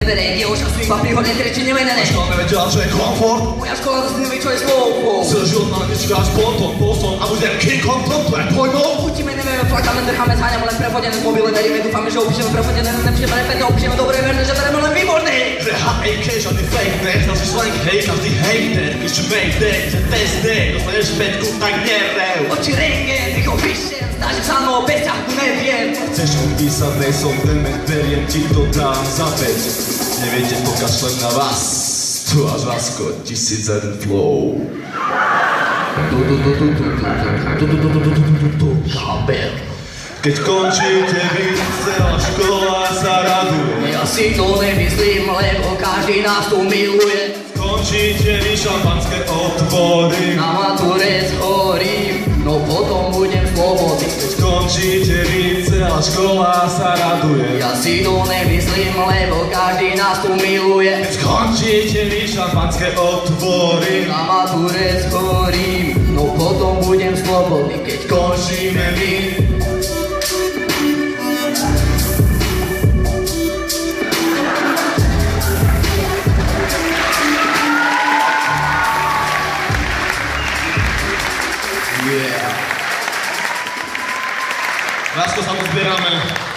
Dievča sú iba príhodné treči nemenené. Škola nevedela, čo je komfort. Moja škola zase nevie, čo je slovo. Celý život mám nečíka až potom a budem King Kong, to je pojmov. Učíme, nevieme, plakáme, drháme, zháňame len prevodené z mobile, veríme, dúfame, že opíšeme prevodené, nepíšeme repete, opíšeme dobre, verne, že bereme len výborné. HAK, žiadny fake, neznal si slang, hej, každý hejter, když make day, že test day, dostaneš päťku, tak nerev. Oči rengen, rýchlo píšem, zdá, že sa mnou bez ťahu neviem. Chceš odpísať, nejsom dement, veriem ti to dám za vec. Neviete, pokašlem na vás, tu až Vasko, 1001 flow. Keď končíte vy, celá škola sa raduje. Ja si to nemyslím, lebo každý nás tu miluje. Končíte vy, šampanské otvory. Na mature zhorím, no potom budem slobodný. Keď končíte vy, celá škola sa raduje. Ja si to nemyslím, lebo každý nás tu miluje. Keď končíte vy, šampanské otvory. Na mature zhorím, no potom budem slobodný. Keď končíme my. Vasko, sa tu zbierame.